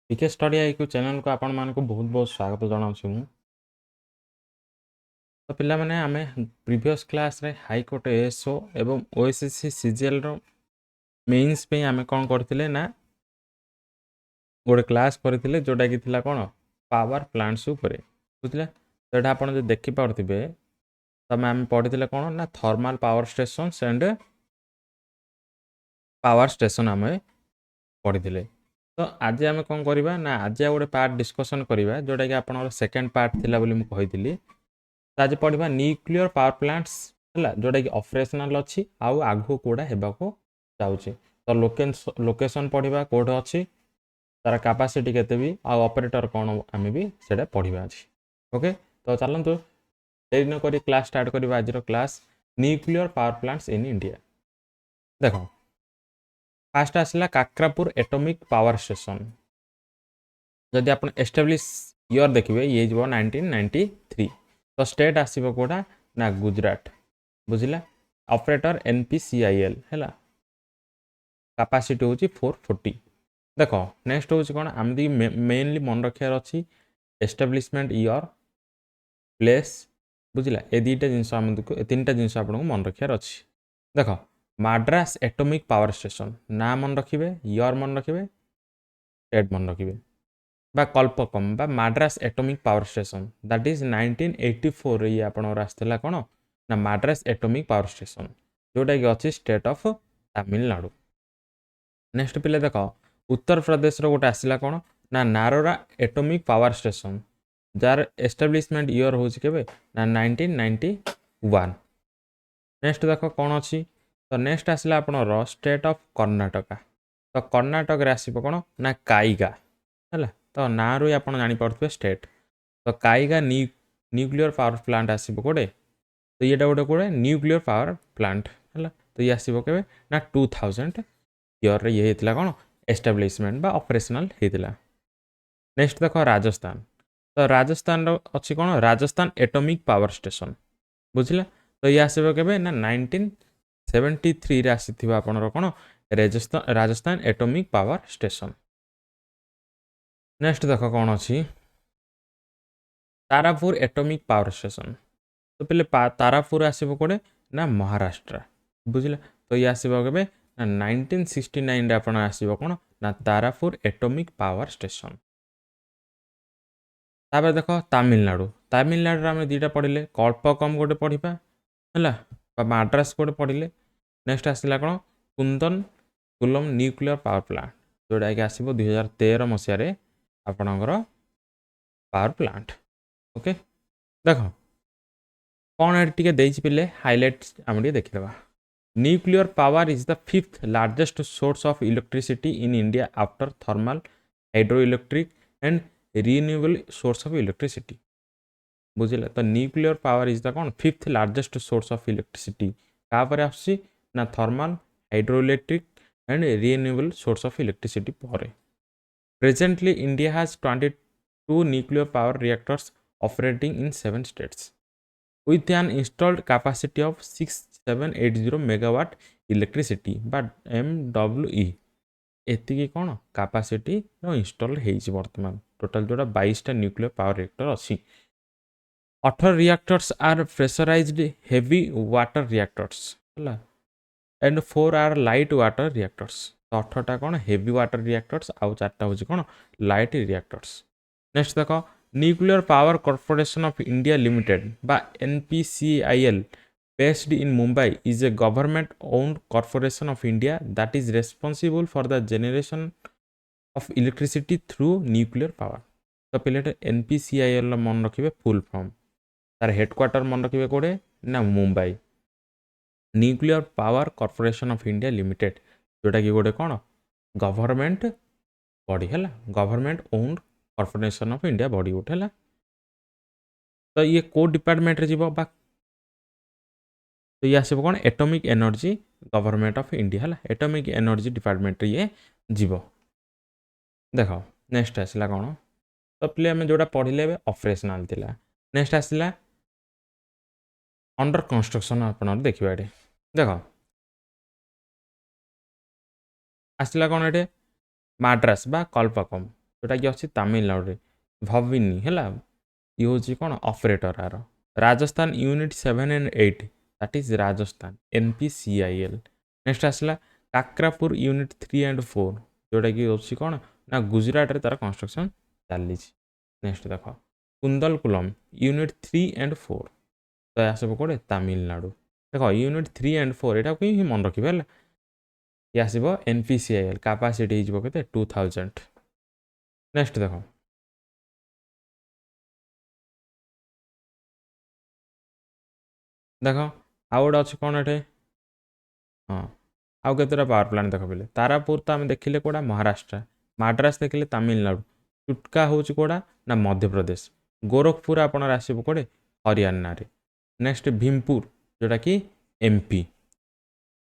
पीके study IQ channel को आपण मानक बहुत बहुत स्वागत जनाऊँ मु तो पिला माने आमे प्रीवियस क्लास रे हाईकोर्ट एएसओ एवं ओएसएससी सीजीएल रो मेंस पे आमे कोन करथिले ना गोटे क्लास करथिले जोटा कि थिला कोन पावर प्लांट्स ऊपर बुझले तो एटा आपण जे देखि पारथिबे तमे आमे पढिथिले कोन ना thermal power stations and power station आमे पढिथिले तो आज आमे कोन करबा ना आज गोटे पार्ट डिस्कशन करबा जोटा कि आपण सेकंड पार्ट थिला बोली मु कहिथिली आज पढ़ा न्यूक्लियर पावर प्लांट्स है जोटा कि ऑपरेशनल अच्छी आउ आगु कौड़ा होगा चाहूँगी तो लोकेशन पढ़ा कौट अच्छी तार कैपेसिटी केते भी आ ऑपरेटर कौन आम भी से पढ़ा अच्छी ओके तो चलतु देरी न करी क्लास स्टार्ट करवा आज class nuclear power plants in India देख फास्ट आसला काकरापुर एटॉमिक पावर स्टेशन जदि आप एस्टाब्लिश ईयर देखिए ये 1993 तो स्टेट आसो कौटा ना गुजरात बुझला ऑपरेटर एनपीसीआईएल है कैपेसिटी हूँ 440 देख नेक्स्ट हूँ कौन आम मेनली मन रखार अच्छी एस्टाब्लिशमेंट ईयर प्लेस बुझला ए दुईटा जिनस तीन टा जिनस आपको मन रखार अच्छी देख माड्रास एटॉमिक पावर स्टेशन ना मन रखिए ईयर मन रखिए स्टेट मन रखिए बा कल्पकम बा Madras atomic power station that is 1984 ये आपनर आसला कौन ना माड्रास एटॉमिक पावर स्टेशन जोटा कि अच्छी स्टेट ऑफ तमिलनाडु नेक्स्ट पिले देख उत्तर प्रदेश गोटे आसला कौन ना नारोरा एटॉमिक पावर स्टेशन जार एस्टाब्लिशमेंट ईयर हूँ के ना 1991 नेक्स्ट देख कौन अच्छी तो नेक्स्ट आसला आपनर स्टेट ऑफ कर्णाटका तो कर्णाटक आसो कौन ना काइगा है तो ना रू आप जापे स्टेट तो काइगा न्यूक्लियर पावर प्लांट आसो कौटे तो ये गोटे कौटे न्यूक्लियर पावर प्लांट है तो ये आसो के ना 2000 ईयर ये होता कौन एस्टाब्लिशमेंट बा ऑपरेशनल होता नेक्स्ट देख राजस्थान तो राजस्थान अच्छी कौन राजस्थान एटॉमिक पावर स्टेशन बुझला तो ये आसो के ना 1973 आसी आपनर कौन Rajasthan atomic power station next देख कौन अच्छी तारापुर एटॉमिक पावर स्टेशन तो पहले तारापुर आसो कौटे ना महाराष्ट्र बुझला तो ये आसो के ना 1969 आप आसो कौन ना तारापुर एटॉमिक पावर स्टेशन तापर देख तमिलनाडु तमिलनाडु आम दुईटा पढ़ले कल्पकम गोटे पढ़ा है माड्रास गोटे पढ़ले नेक्स्ट आसला कौन Kundan coulomb nuclear power plant जोटा कि आसो 2013 मसीह आपणकर पावर प्लांट ओके देख कौन टे पे हाइलाइट आम देखीदा nuclear power is the fifth largest source of electricity in India after thermal hydroelectric and renewable source of electricity बुझे तो न्यूक्लियर पावर इज द कौन fifth largest source of electricity तापर आसी ना thermal hydroelectric and renewable source of electricity पर Presently, India has 22 nuclear power reactors operating in 7 states with an installed capacity of 6780 megawatt electricity but MWE एतिकी कौन capacity install वर्तमान total जोड़ा 22 nuclear power reactor अच्छी 18 reactors are pressurised heavy water reactors and 4 are light water reactors 18टा कौन heavy water reactors आउ 4टा हूँ कौन लाइट रिएक्टर्स नेक्स्ट देख nuclear power corporation of India limited बा NPCIL based in Mumbai is a government owned corporation of India that is responsible for the generation of electricity through nuclear power तो पहले NPCIL मन रखिए full form तार headquarter मन रखिए कौटे ना Mumbai nuclear power corporation of India limited जोटा कि गोटे कौन गवर्नमेंट बॉडी है government owned corporation of India body गोटे है तो ये को डिपार्टमेंट रे जीवो बा तो ये आसो कौन atomic energy government of India है एटॉमिक एनर्जी डिपार्टमेंट रे ये जीवो देख नेक्स्ट आसला कौन तो प्ले आम जोटा पढ़ले ऑपरेशनल थिला नेक्स्ट आसला अंडर कंस्ट्रक्शन आप देखिए ये देख आसला कौन ये माड्रास बा कल्पकम जोटा कि अच्छी तमिलनाडु भविनी है ये हूँ कौन operator are Rajasthan unit 7 and 8 that is Rajasthan NPCIL next आसला काकरापुर यूनिट 3 and 4 जोटा कि हूँ कौन ना गुजरात रे तार कंस्ट्रक्शन चली नेक्स्ट देख कुंदलकुलम यूनिट 3 and 4 तो आसब कौटे तमिलनाडु देख यूनिट 3 and 4 यहाँ कि मन रखिए है ये आसब NPCIL कैपेसिटी के 2000 नेक्स्ट देख देख आउ गोटे अच्छे कौन ये हाँ आउ केतटा पावर प्लांट देख पे तारापुर तो आम देखिले कौटा महाराष्ट्र माड्रास देखिले तमिलनाडु चुटका हूँ कौटा ना मध्यप्रदेश गोरखपुर आपणर आसब कौटे हरियाणा रे नेक्स्ट भीमपुर जोटा कि MP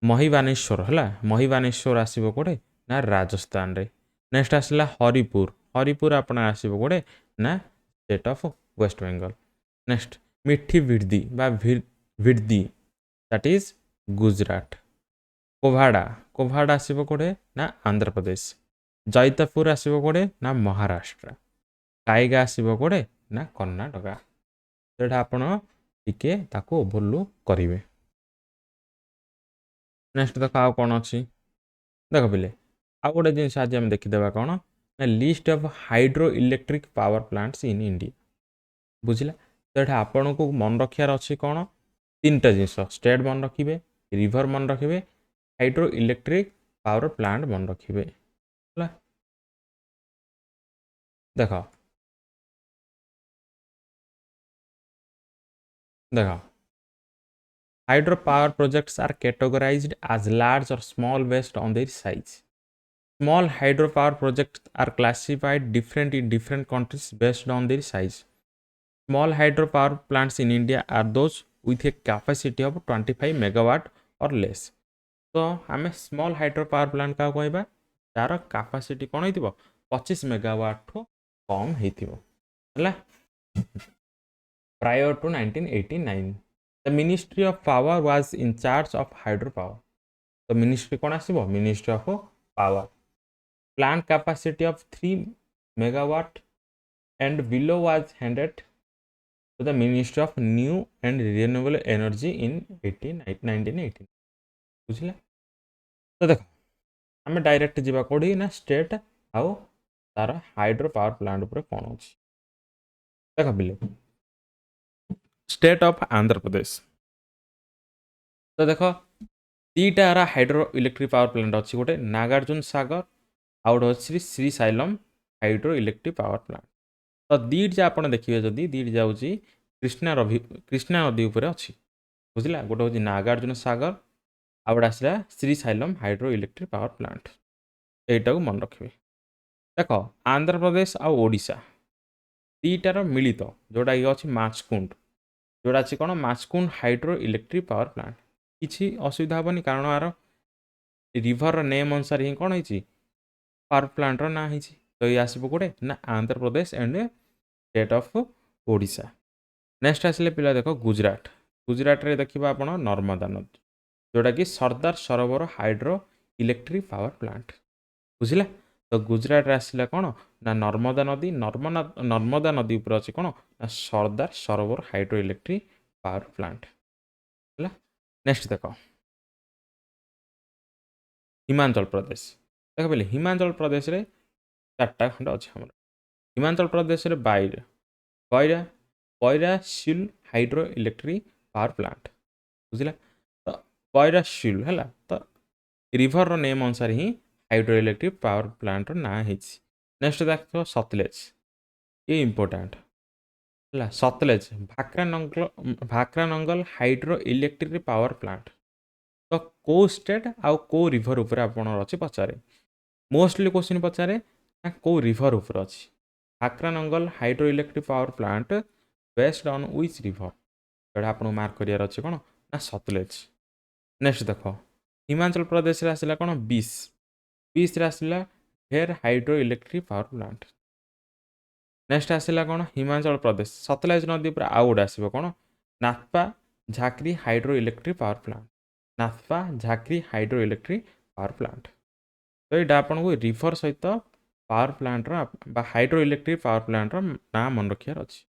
महिबानेश्वर है महिबानेश्वर आसब कौटे ना राजस्थान रे नेक्स्ट आसला हरिपुर हरिपुर आप आसब कौटे ना state of West Bengal next मिठी भिर्दी बा भिर्दी दैट इज गुजरात कोभाड़ा कोभाड़ा आसब कौटे ना आंध्र प्रदेश जैतापुर आसब कौटे ना महाराष्ट्र काईगा आसब कौटे ना कर्णाटका तो आपण टिके ताको ओभरलुक करेंगे नेक्स्ट देख आउ कौन अच्छी देख पे आउ गोटे जिन आज आम देखीदे कौन ना list of hydro electric power plants in India बुझला तो ये आपन को मन रखार अच्छी कौन तीन टा जिनस स्टेट मन रखिए रिवर मन रखिए हाइड्रो इलेक्ट्रिक पावर प्लांट मन रखिए देख देख hydro power projects are categorized as large or small based on their size. Small hydropower projects are classified different in different countries based on their size. Small hydropower plants in India are those with a capacity of 25 megawatt or less. तो आम small hydro power plant क्या कहबा तार capacity कौन हो 25 megawatt ठू कम होता prior to 1989. The Ministry of Power was in charge of hydropower. The ministry कौन आसब Ministry of Power. Plant capacity of 3 megawatt and below was handed to the Ministry of New and Renewable Energy in 1918. बुझला तो देख आम direct जावा कौड़ी ना state आउ तार hydro power plant उपर कौन अच्छी देख बिले स्टेट ऑफ आंध्र प्रदेश तो देख दीटा हाइड्रो इलेक्ट्रिक पावर प्लांट अच्छी गोटे नागार्जुन सागर आउ गोटे अच्छी Srisailam hydro electric power plant तो दीटा आप देखिए जदि दीटा जाऊँ कृष्णा नदी उपर अच्छी बुझला गोटे हूँ नागार्जुन सागर आउ गोटे आसला Srisailam hydro electric power plant यहीटा को मन रखिए देख आंध्र प्रदेश आउ ओडिशा दीटार मिलित जोटा कि अच्छी माचकुंड जोड़ा अच्छी कौन Machkund hydro electric power plant किसी असुविधा हेनी कारण यार रिभर नेम अनुसार ही कौन हो पावर प्लांटर ना हो तो ये आसब कौटे ना Andhra Pradesh and state of Odisha next आसिले पिला देख गुजरात गुजरात रे देखिबा आपण नर्मदा नदी जोटा कि Sardar Sarovar hydro electric power plant बुझला तो गुजरात आसला कौन ना नर्मदा नदी नर्मदा नदी उपर अच्छे कौन ना Sardar Sarovar hydro electric power plant है नेक्स्ट देख हिमाचल प्रदेश देख पे हिमाचल प्रदेश रे चार्टा खंड अच्छे आम हिमाचल प्रदेश रे बैरा बैरासिल हाइड्रो इलेक्ट्रिक पावर प्लांट बुझला तो बैरासिल है तो रिभर नेम अनुसार ही हाइड्रो इलेक्ट्रिक पावर प्लांट ना है नेक्स्ट देख सतलेज ये इंपोर्टाट है सतलेज भाक्रानंगल हाइड्रो इलेक्ट्रिक पावर प्लांट तो कौ स्टेट आउ कौ रिभर उपर आपण अच्छी पचारे मोस्टली क्वेश्चन पचारे ना कौ रिभर उपर अच्छी Bhakra Nangal hydro electric power plant based on which river जोड़ा आपको मार्क करियार अच्छे कौन ना सतलेज नेक्स्ट देख हिमाचल प्रदेश आसला कौन बीस आसला ढेर hydro electric power plant next आसला कौन हिमाचल प्रदेश सतलेज नदी पर आउ गोटे आसो कौन Nathpa Jhakri hydro electric power plant Nathpa Jhakri hydro electric power plant तो ये आपको रिभर सहित power plant hydro electric power plant ना मन रखार अच्छी।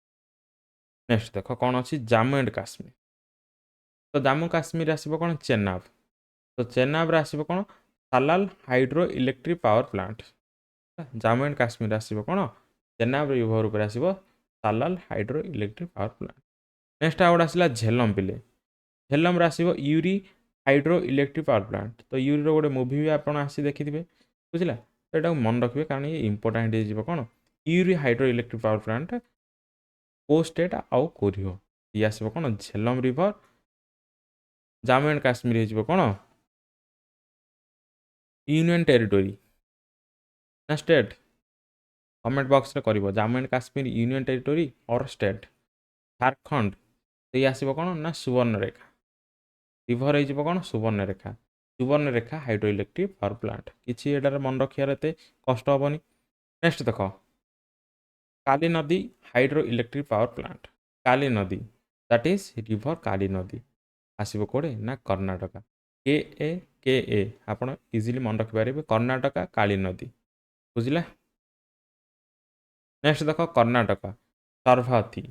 नेक्स्ट देख कौन अच्छी जम्मू एंड काश्मीर। तो जम्मू काश्मीर आसो कौन चेनाब। तो चेनाब आसो कौन Salal hydro electric power plant. Jammu and Kashmir आसो कौन चेनाब रिभर उपर आसो Salal hydro electric power plant. Next आउट आसला झेलम पिले। झेलम आसो Uri hydro electric power plant. तो यूरी गोटे मुवी भी आप देखिथे बुझला। तो यहाँ मन रखिए कारण ये इंपोर्टाट हो कौन Uri hydro electric power plant को स्टेट आउ कोर ये आसो कौन झेलम रिभर। जम्मू एंड काश्मीर हो कौन यूनियन टेरिटोरी ना स्टेट। कमेंट बॉक्स रे करिवो Jammu and Kashmir union territory और स्टेट। झारखंड तो ये आसो कौन ना सुवर्णरेखा। रिभर हो कौन Subarnarekha. Subarnarekha hydro electric power plant किसी एटार मन रखार एत कष्ट हेनी। नेक्स्ट देख काली नदी हाइड्रो इलेक्ट्रिक पावर प्लांट। काली नदी दैट इज रिभर काली नदी आसो कौड़े ना कर्णाटका। के ए आप इजिली मन रखिपारे कर्णाटका काली नदी बुझला। नेक्स्ट देख कर्णाटका सर्वती।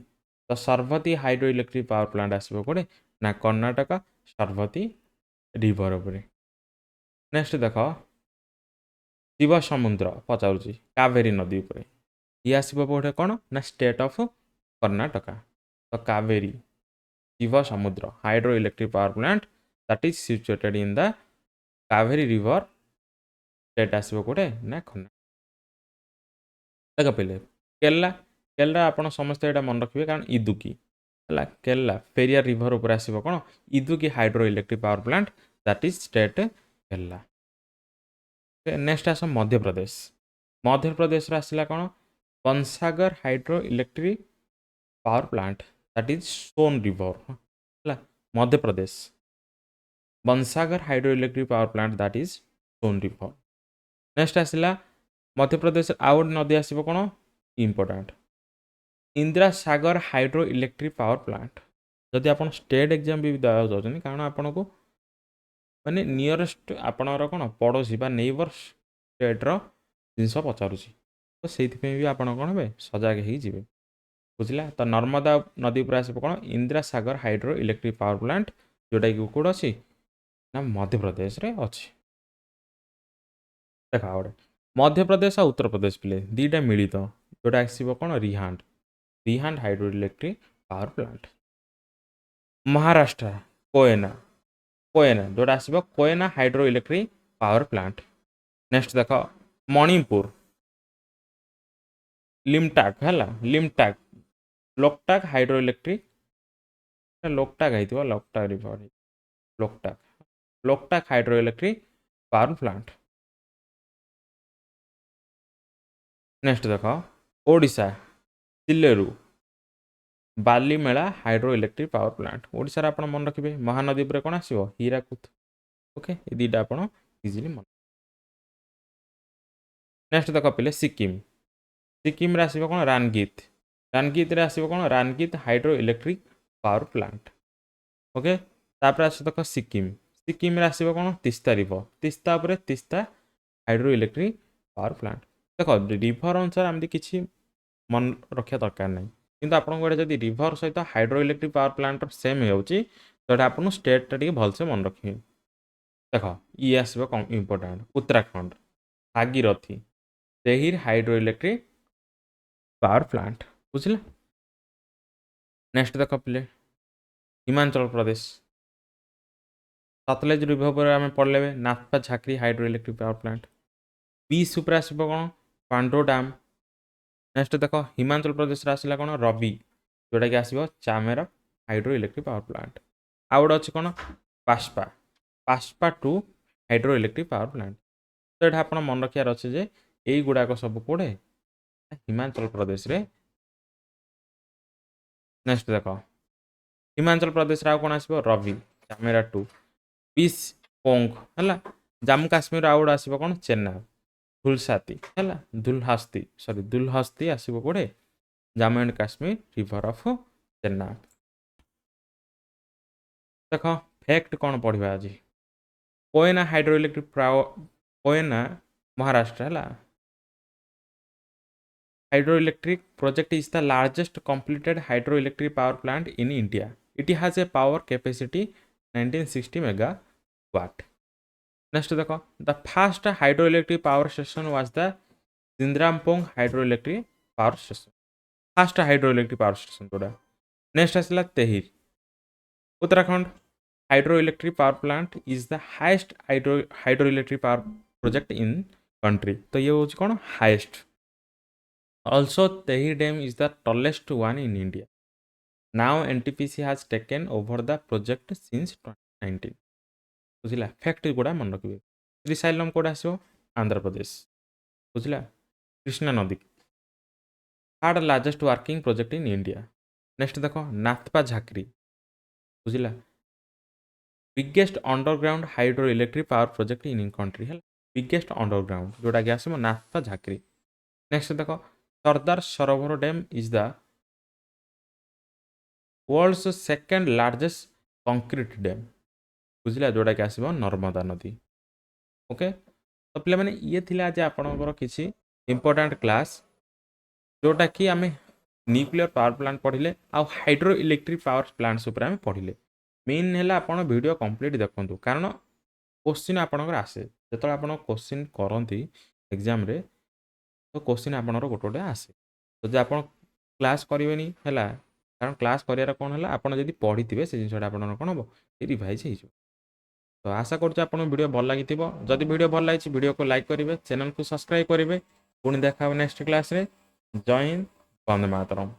तो सर्वती हाइड्रो इलेक्ट्रिक पावर प्लांट आसो कौड़े ना कर्णाटका सर्वती रिभर उपर। नेक्स्ट देख शिव समुद्र पचारूँ कावेरी नदी उपर ये आसो कौटे कौन ना स्टेट ऑफ कर्णाटका। तो कावेरी शिव समुद्र hydro electric power plant that is situated in the Kaveri river state आसो कौटे ना कर्णाटक। देख पे केरला। केरला आप समस्ते यहाँ मन रखिए कारण इदुकी है केरला पेरियार रिभर उपर आसो कौन Idukki hydro electric power plant that is state Kerala. Next आस मध्य प्रदेश। मध्य प्रदेश आसला कौन Bansagar hydro electric power plant that is Son river है Madhya Pradesh. Bansagar hydro electric power plant that is Son river. Next आसला मध्य प्रदेश आउ नदी आसो कौन important Indira Sagar hydro electric power plant. जदि आप स्टेट एग्जाम भी देवा चाहते कारण आपन को माने नियरेस्ट आपणर कौन पड़ोशी बा नेबर स्टेट्र जिनस पचारूँ तो से भी आप कौन हे सजग हो बुझला। तो नर्मदा नदी पर आसो कौन Indira Sagar hydro electric power plant जोटा कि कौट अच्छी ना मध्य प्रदेश रे अच्छी। देखा गोटे मध्य प्रदेश और उत्तर प्रदेश पे दुईटा मिलित जोटा आसो कौन Rihand Rihand hydro electric power plant. Maharashtra Koyna Koyna जोटा आसो Koyna hydro electric power plant. Next देख मणिपुर लिमटाक है लिमटाक लोकटाक हाइड्रो इलेक्ट्रिक लोकटाक है Loktak river Loktak Loktak hydro electric power plant. Next देख ओडिशा तिलेरु Balimela hydro electric power plant. Odisha आप मन रखिए महानदी पर कौन आसो हीराकुद। ओके ये दुईटा आप इजिली मन। नेक्स्ट देख पे सिक्किम। सिक्किम आसो कौन रानगीत रानगीत आसो कौन Rangit hydro electric power plant. Okay तापर आस देख सिक्किम सिक्किम आसो कौन तीस्ता रिभर तीस्ता उपर Teesta hydro electric power plant. देख रिभर अनुसार आमती किसी मन रखा दरकार ना कि आपको जब रिभर सहित hydro electric power plant same हो आप स्टेटा भलसे मन रखिए। देख ये आसो इंपोर्टाट Uttarakhand Bhagirathi Tehri hydro electric power plant बुझला। नेक्स्ट देख पे हिमाचल प्रदेश सतलेज रिभर पर आम पढ़ले Nathpa Jhakri hydro electric power plant. बीस उपर आसो कौन पांडो डैम। नेक्स्ट देख हिमाचल प्रदेश आसला कौन रवि जोटा कि आसो Chamera hydro electric power plant. आउ गए अच्छे कौन पास्पा पास्पा two hydro electric power plant. तो ये आप मन रखार अच्छे जे यही गुड़ाक सब कौड़े हिमाचल प्रदेश रे। नेक्स्ट देख हिमाचल प्रदेश आउ कौन आसो रवि चामेरा टू बीस पोंग है जम्मू काश्मीर आउ गए आसो कौन चेन्नाब धुलसाती है दुलहस्ती सरी दुलहस्ती आसो कौड़े Jammu and Kashmir river of Chenab. देख फैक्ट कौन पढ़ा आज Koyna hydro electric power Koyna Maharashtra है hydroelectric project is the largest completed hydroelectric power plant in India. It has a power capacity 1960 megawatt. Next देखो, the first hydroelectric power station was the Jindrampong hydroelectric power station. First hydroelectric power station जोड़ा. Next आसला तेहिर. Uttarakhand hydroelectric power plant is the highest hydroelectric power project in country. तो ये होची कौन highest. Also, Tehri Dam is the tallest one in India. Now, NTPC has taken over the project since 2019. बुझिला fact गुड़ा मन रखिए. Srisailam code आसो आंध्र प्रदेश. बुझिला कृष्णा नदी third largest working project in India. Next देखो नाथपा झाकरी. बुझिला biggest underground hydro electric power project in country है. Biggest underground जोटा कि आसो नाथपा झाकरी. नेक्स्ट देखो Sardar Sarovar dam is the world's second largest concrete dam. बुझिला जोटा कि आसो नर्मदा नदी. ओके तो पे मैंने ये थिला आज आपणकर किसी इंपोर्टेंट क्लास जोटा कि आम न्यूक्लियर पावर प्लांट पढ़ले आ हाइड्रो इलेक्ट्रिक पावर प्लांट्स उपर आम पढ़ले. मेन है आप वीडियो कंप्लीट देखो कारण क्वेश्चन आपणकर आसे जो आप क्वेश्चन करती एग्जाम रे तो क्वेश्चन आपणकर गोटे गोटे आसे. तो जो आप क्लास करेंगे है कारण क्लास करार कौन है आप पढ़ी थे से जिनसा आप कौन हम रिवाइज हो. तो आशा करुँ आपको वीडियो भल लगी. जदि वीडियो भल लगी वीडियो को लाइक करेंगे चैनल को सब्सक्राइब करेंगे. पुणी देखा नेक्स्ट क्लास रे. जय हिंद, वंदे मातरम.